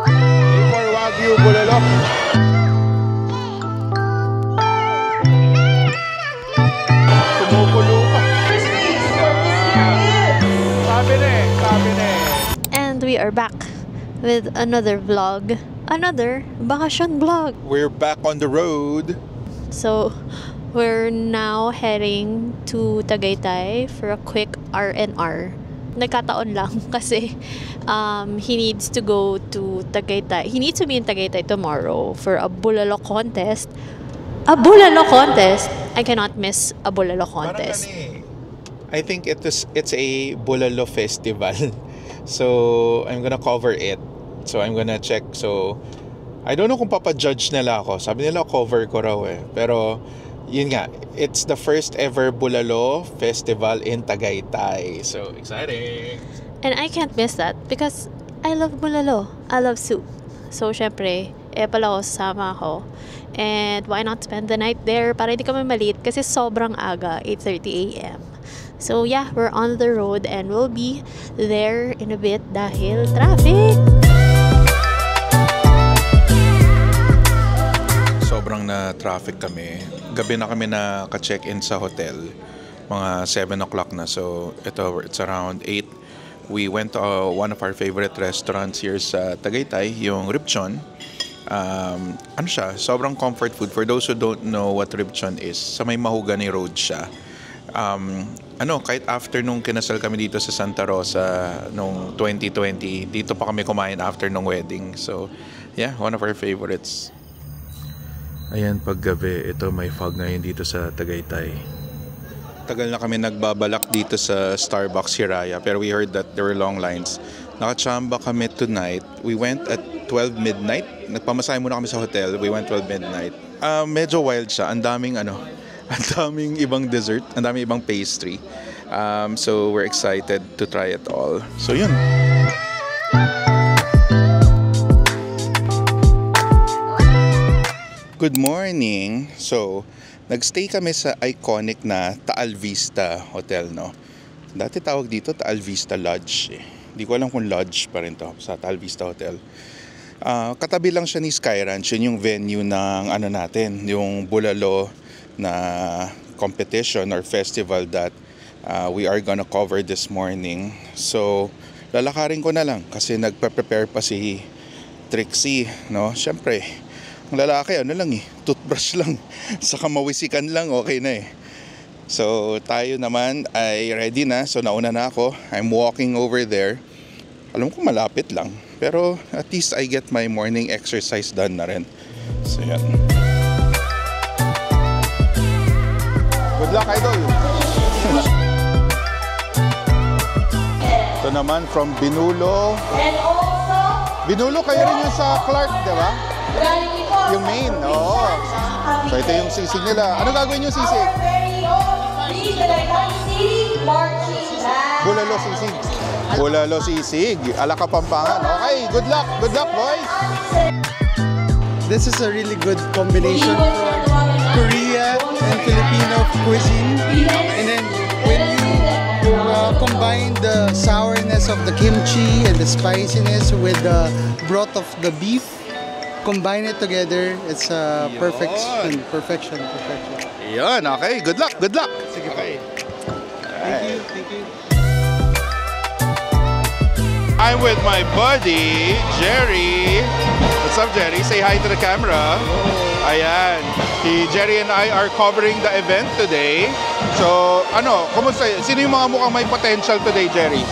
For Wagyu Bulalo. Tumukulo pa. Sabi na eh, sabi na eh. And we are back with another vlog. Another bakasyon vlog. We're back on the road. So, we're now heading to Tagaytay for a quick R&R. Nagkataon lang kasi he needs to go to Tagaytay. He needs to be in Tagaytay tomorrow for a bulalo contest. A bulalo contest? I cannot miss a bulalo contest. I think it's a Bulalo festival. So, I'm gonna cover it. So, I'm gonna check. So, I don't know kung papa-judge nila ako. Sabi nila cover ko raw eh. Pero, yun nga, it's the first ever Bulalo festival in Tagaytay. So, exciting! And I can't miss that because I love bulalo. I love soup. So, syempre, pala ko, sasama ako. And why not spend the night there para hindi kami malit kasi sobrang aga, 8:30 a.m. So, yeah, we're on the road and we'll be there in a bit dahil traffic! Sobrang na traffic kami. Gabi na kami na ka-check-in sa hotel. Mga 7 o'clock na. So, it's around 8. We went to one of our favorite restaurants here sa Tagaytay, yung Ripchon. Ano siya? Sobrang comfort food. For those who don't know what Ripchon is, sa may Mahogany Road siya. Kahit after nung kinasal kami dito sa Santa Rosa nung 2020, dito pa kami kumain after nung wedding. So, yeah, one of our favorites. Ayan, paggabi, ito may fog ngayon dito sa Tagaytay. Tagal na kami nagbabalak dito sa Starbucks Hiraya, pero we heard that there were long lines. Nakachamba kami tonight. We went at 12 midnight. Nagpamasahe muna kami sa hotel. We went 12 midnight. Medyo wild siya. Ang daming ibang dessert, ang daming ibang pastry. So we're excited to try it all. So yun. Good morning. So, nagstay kami sa iconic na Taal Vista Hotel, no? Dati tawag dito Taal Vista Lodge. Hindi ko alam kung lodge pa rin to sa Taal Vista Hotel. Katabi lang siya ni Sky Ranch. Yun yung venue ng natin, yung Bulalo na competition or festival that we are gonna cover this morning. So, lalakarin ko na lang kasi nagpe-prepare pa si Trixie, no? Siyempre, ang lalaki, toothbrush lang. Saka mawisikan lang, okay na eh. So, tayo naman ay ready na. So, nauna na ako. I'm walking over there. Alam ko malapit lang. Pero at least I get my morning exercise done na rin. So, yan. Good luck, idol! Ito naman from Binulo. And also, Binulo, kayo rin yung sa Clark, di ba? Yung main, oo. So ito yung sisig nila. Ano gagawin yung sisig? Bulalo sisig. Bulalo sisig. Ala Kapampangan. Okay, good luck. Good luck, boys. This is a really good combination from Korea and Filipino cuisine. And then when you combine the sourness of the kimchi and the spiciness with the broth of the beef, combine it together, it's a perfection. Yan, okay. Good luck, good luck. Sige, okay. Thank you. I'm with my buddy, Jerry. What's up, Jerry? Say hi to the camera. Ayan. Jerry and I are covering the event today. So, kumusta? Sino yung mga mukhang may potential today, Jerry?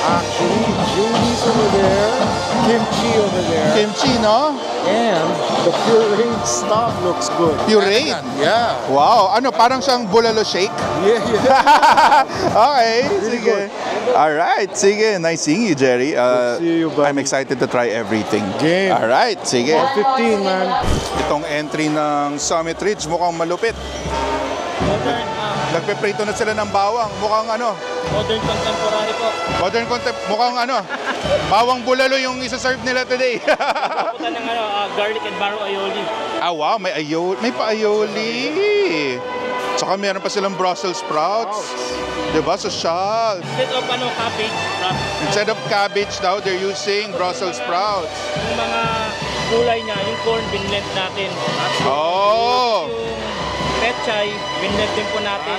Actually, Julie's over there, Kimchi over there. Kimchi, no? And the pureed stuff looks good. Pureed? Yeah. Wow, parang siyang bulalo shake? Yeah. Okay, Really sige. good. Alright, sige. Nice seeing you, Jerry. Good to see you, buddy. I'm excited to try everything. Game. Alright, sige. 15, man. Itong entry ng Summit Ridge, mukhang malupit. Nagpe-prito na sila ng bawang. Mukhang Modern contemporary po. Mukhang bawang bulalo yung isa-serve nila today. Paputan ng garlic and barro aioli. Wow, may pa aioli. Tsaka meron pa silang Brussels sprouts. Diba? Social. Instead of cabbage, Instead of cabbage daw, they're using Brussels sprouts. yung mga gulay niya, yung corn, binlend natin. At Oh! yung pechay, binlend din po natin.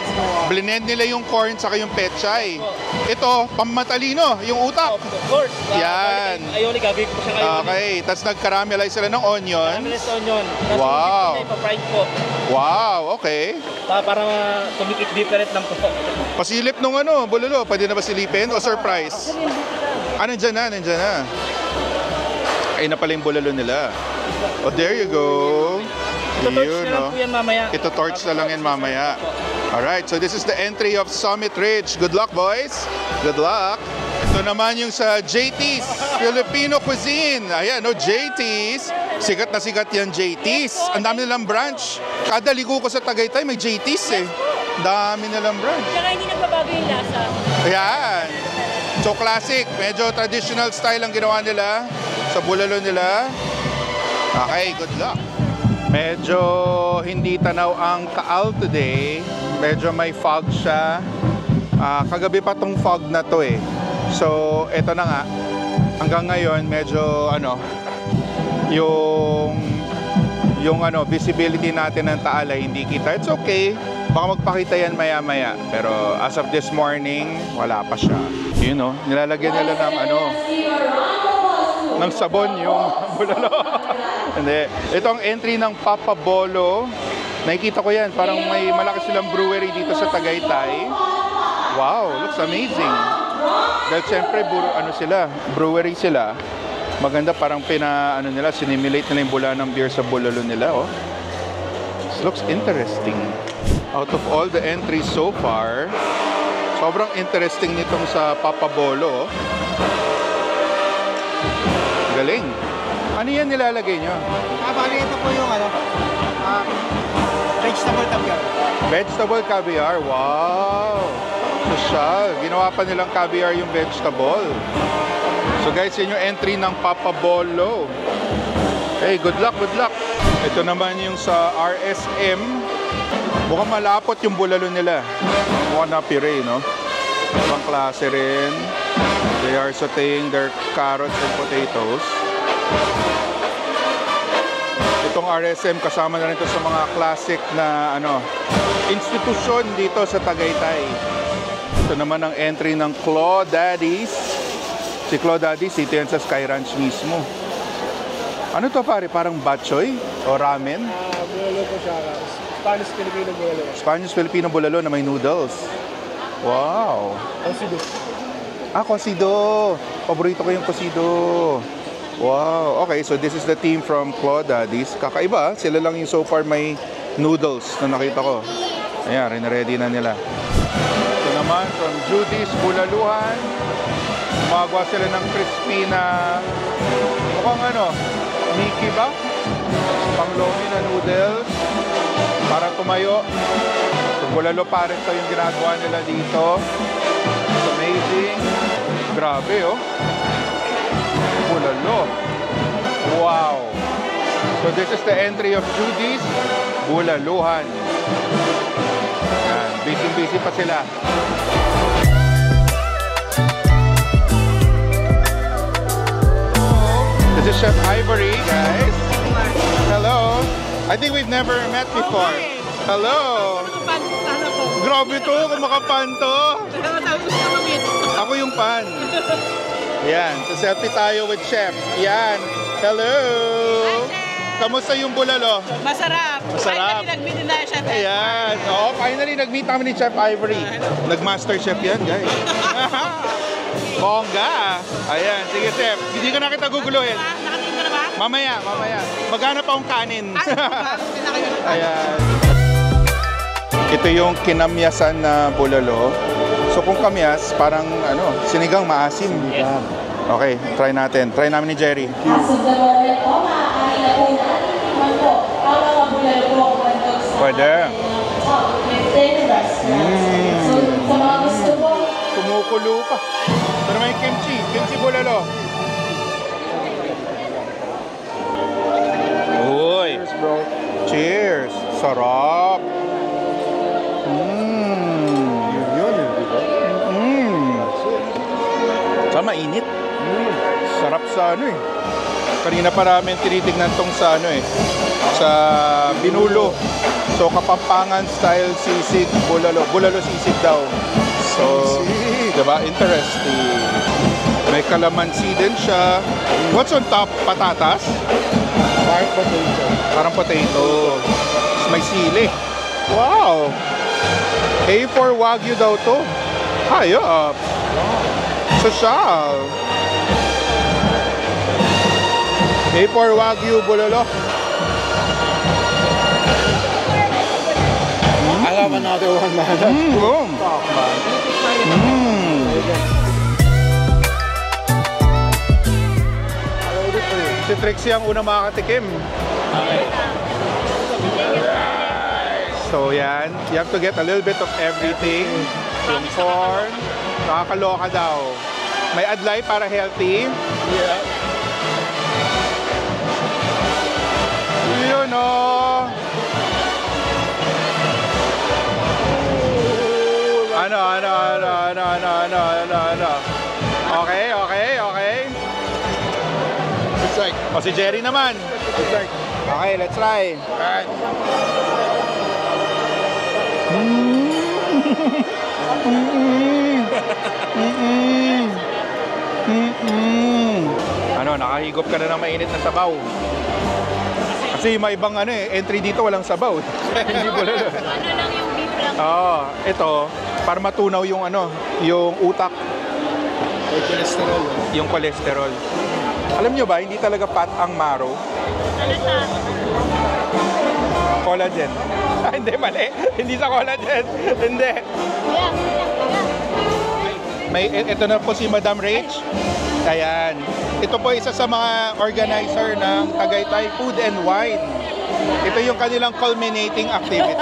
Blend nila yung corn saka yung pechay. Ito, pamatalino, yung utak. Of course. Yan. Ayoli, gagawin ko siya ngayon. Okay, tapos nag-caramelize sila ng onion. Caramelized onion. Tapos Wow. yung ipa-fried po. Wow, okay. Para tumikit different lang po. Pasilip nung bulalo, pwede na ba silipin o surprise? Nandyan na. Ay na pala yung bulalo nila. Oh, there you go. Ito-torch Yun, na lang po yan mamaya. Ito torch na lang yan mamaya. Alright, so this is the entry of Summit Ridge. Good luck, boys. Good luck. Ito naman yung sa JT's, Filipino Cuisine. Ayan, JT's. Sikat na sikat yan, JT's. Ang dami nilang branch. Kada ligo ko sa Tagaytay, may JT's eh. Dami nilang branch. Saka hindi nagbabago yung lasa. Ayan. So classic, medyo traditional style ang ginawa nila sa bulalo nila. Okay, good luck. Medyo hindi tanaw ang Taal today. Medyo may fog siya. Kagabi pa tong fog na to eh. So, eto na nga. Hanggang ngayon, medyo yung visibility natin ng Taal ay hindi kita. It's okay. Baka magpakita yan maya-maya. Pero as of this morning, wala pa siya. Yun nilalagyan nila ng sabon yung bulalo. Hindi. Ito ang entry ng Papa Bolo. Nakikita ko yan. Parang may malaki silang brewery dito sa Tagaytay. Wow, looks amazing. Dahil siyempre, brewery sila. Maganda, parang sinimulate nila yung bula ng beer sa bulalo nila. Oh. This looks interesting. Out of all the entries so far, sobrang interesting nitong sa Papa Bolo. Galing. Ano yan nilalagay nyo? Bali, ito po yung vegetable caviar. Vegetable caviar. Wow. Social. Ginawa pa nilang caviar yung vegetable. So guys, yun yung entry ng Papa Bolo. Hey, good luck, good luck. Ito naman yung sa RSM. Mukhang malapot yung bulalo nila. Mukhang napire, no? Ibang klase rin. They are sauteing their carrots and potatoes. Itong RSM kasama na rin ito sa mga classic na institusyon dito sa Tagaytay. Ito naman ang entry ng Claw Daddies. Si Claw Daddies, ito yan sa Sky Ranch mismo. Ano to pare? Parang batchoy o ramen? Bulalo po siya. Spanish-Filipino bulalo. Spanish-Filipino bulalo na may noodles. Wow. Cocido. Cocido. Paborito ko yung cocido. Wow. Okay, so this is the team from Claw Daddies. Kakaiba, sila lang yung so far may noodles na nakita ko. Ayan, rin-ready na nila. Ito naman from Judy's Bulaluhan. Gumagawa sila ng crispy na mukhang Mickey ba? Panglomi na noodles. Para tumayo. So, bulalo pares to yung ginagawa nila dito. It's amazing. Grabe, bulalo. Wow. So this is the entry of Judy's Bulaluhan. Yan. Busy pa sila. This is Chef Ivory, guys. Hello. I think we've never met before. Hello. Grabe to, kumakapan to. Ako yung pan. Yan, so selfie tayo with Chef. Yan. Hello. Kamusta yung bulalo? Masarap. Masarap. Finally, nag-meet na siya. Ayan. Oo, finally nag-meet kami ni Chef Ivory. Nag-master chef yan, guys. Bongga. Ayan, sige Chef. Hindi ko na kita guguluhin. Nakatingin mo na ba? Mamaya. Maghanap akong kanin. Ayan. Ito yung kinamyasan na bulalo. So kung kamyas, parang sinigang maasim. Okay, try natin. Try namin ni Jerry. Pwede. Kumukulo pa. Pero may kimchi. Kimchi bulalo. Uy. Cheers, bro. Cheers. Sarap. Kanina pa namin tinitignan tong sa ano eh, sa Binulo. So Kapampangan style sisig, bulalo. Bulalo sisig daw. So, diba? Interesting. May kalamansi din siya. What's on top? Patatas? Parang potato. Parang potato. Tapos may sili. Wow! A4 Wagyu daw to. Hayop! Social! A4 Wagyu bulalo. I have another one, man. Boom! Top, man. Si Trixie ang unang makakatikim. So yan, you have to get a little bit of everything. Yung corn, nakakaloka daw. May adlay para healthy. Yeah. Yun o. Ano. Okay. It's like, O si Jerry naman. it's like, Okay, let's try. alright. Ano, nakahigop ka na ng mainit na sabaw. Kasi may ibang ano eh, entry dito walang sabaw. Hindi bulalo. Ano lang yung beef lang? Oo, ito, para matunaw yung ano, yung utak, May cholesterol. yung cholesterol. Alam nyo ba, hindi talaga fat ang marrow. Ano sa? Collagen. Hindi, mali. Hindi sa collagen. Hindi. Yeah. May, ito na po si Madam Rach. Ayan. Ito po isa sa mga organizer ng Tagaytay Food and Wine. Ito yung kanilang culminating activity.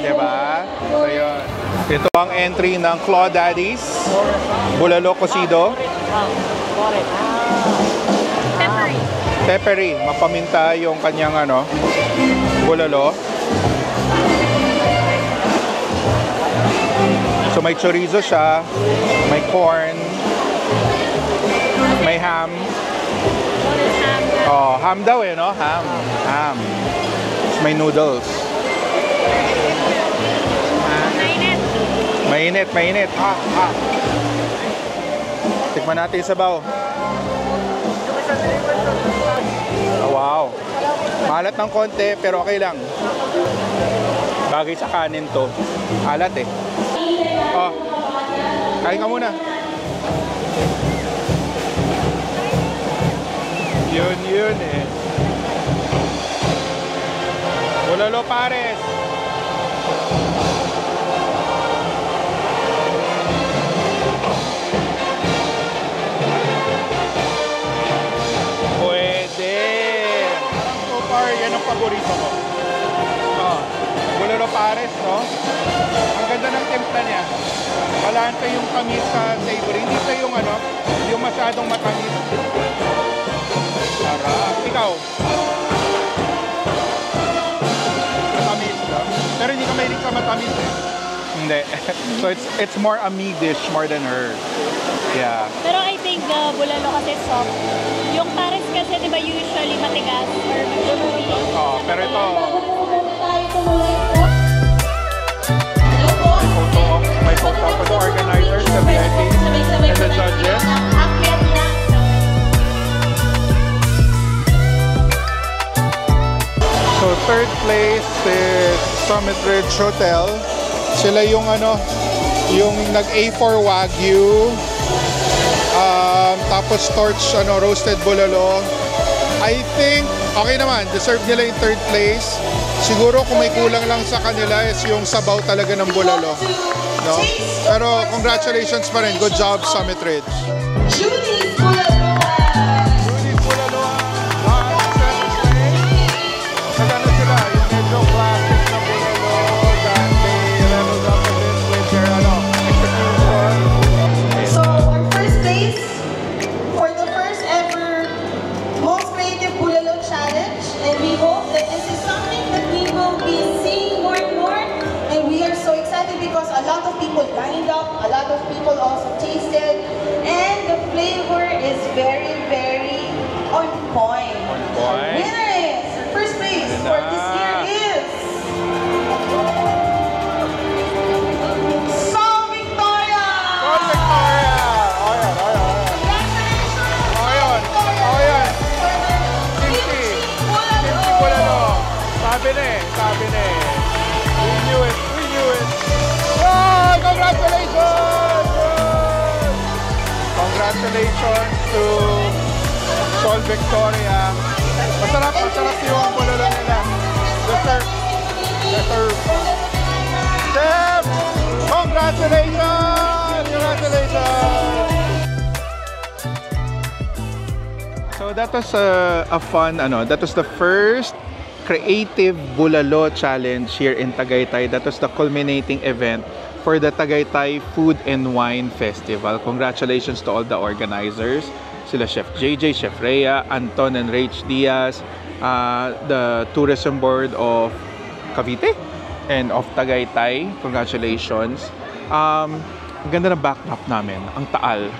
Diba? So yun. Ito ang entry ng Claw Daddies. Bulalo Cocido. Peppery. Peppery. Mapaminta yung kanyang ano, bulalo. So may chorizo siya, may corn, may ham. Oh, ham daw eh, no? Ham. Tapos may noodles. Mainit. Tikman natin yung sabaw. Oh, wow. Malat ng konti, pero okay lang. Bagay sa kanin to. Alat eh. Oh, kain ka muna. Yun eh. Bulalo Pares. Pwede. So far, yan ang paborito ko. Oh, Bulalo Pares, no? Ang ganda ng timpla niya. Balance yung tamis sa savory. Hindi siya yung ano, yung masyadong matamis. Sarap. Ikaw? Matamis lang. Pero hindi ka mahilig sa matamis eh. Hindi. So it's more a me dish more than her. Yeah. Pero I think bulalo kasi soft. Yung pares kasi di ba usually matigas or chewy. Oh, pero ito, may photo for the organizers, the VIPs, and the judges. So third place is Summit Ridge Hotel. Sila yung ano, yung nag A4 Wagyu. Tapos torch roasted bulalo. I think okay naman, deserve nila yung third place. Siguro kung may kulang lang sa kanila is yung sabaw talaga ng bulalo, no? Pero congratulations pa rin. Good job, Summit Ridge. Judy's Bulalo. Judy's Bulalo. Maganda sila, yung medyo classic na bulalo that they leveled up a bit with their execution. So our first place for the first ever Most Creative Bulalo Challenge, and we hope that this is something that we will be seeing more and more, and we are so excited because a lot of people lined up, a lot of people also tasted, and the flavor is very, very on point. point. Winner is, first place for this year is Sol Victoria! Sol Victoria! Oh, yan, oh, yan. Congratulations! Oh, yan. Oh, yan. Kimchi. Kimchi Bulalo. Sabi na eh. We knew it. Oh, congratulations! Congratulations to Sol Victoria. Masarap yung bulalo nila. Deserve. Chef! Congratulations! So that was a fun, that was the first Creative Bulalo Challenge here in Tagaytay. That was the culminating event for the Tagaytay Food and Wine Festival. Congratulations to all the organizers. Sila Chef JJ, Chef Rhea, Anton and Rach Diaz, the Tourism Board of Cavite and of Tagaytay. Congratulations. Ganda ng backdrop namin, ang Taal.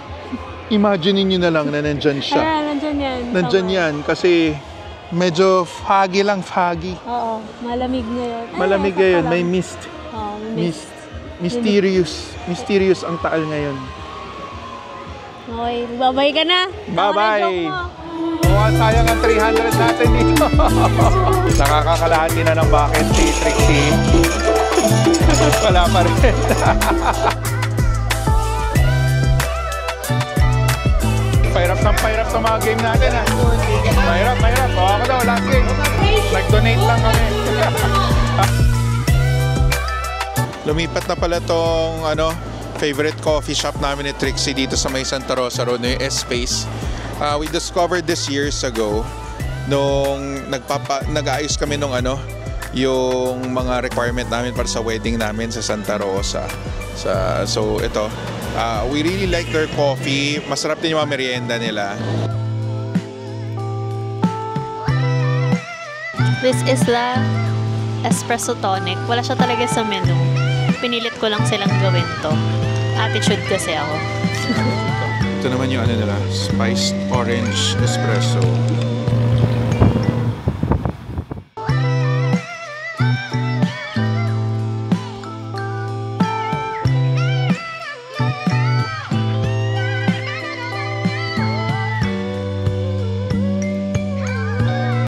Imagine niyo na lang na nandyan siya. Nandyan yan. Nandyan yan kasi medyo foggy. Oo, malamig ngayon. Malamig ngayon, may mist. Oo, Mist. Mysterious ang Taal ngayon. Okay, bye-bye ka na. Bye-bye. Mukhang sayang ang 300 natin dito. Nakakakalahati na ng bucket si Trixie. Wala pa rin. Pahirap sa mga game natin ha. Mahirap. Baka ka daw, last game. Nag-donate lang kami. Lumipat na pala tong favorite coffee shop namin ni Trixie dito sa may Santa Rosa Road, yung S-Space. We discovered this years ago nung nag-aayos kami nung yung mga requirement namin para sa wedding namin sa Santa Rosa. So ito, we really like their coffee. Masarap din yung mga merienda nila. This is the espresso tonic. Wala siya talaga sa menu. Pinilit ko lang silang gawin to. Attitude kasi ako. Ito naman yung nila, spiced orange espresso.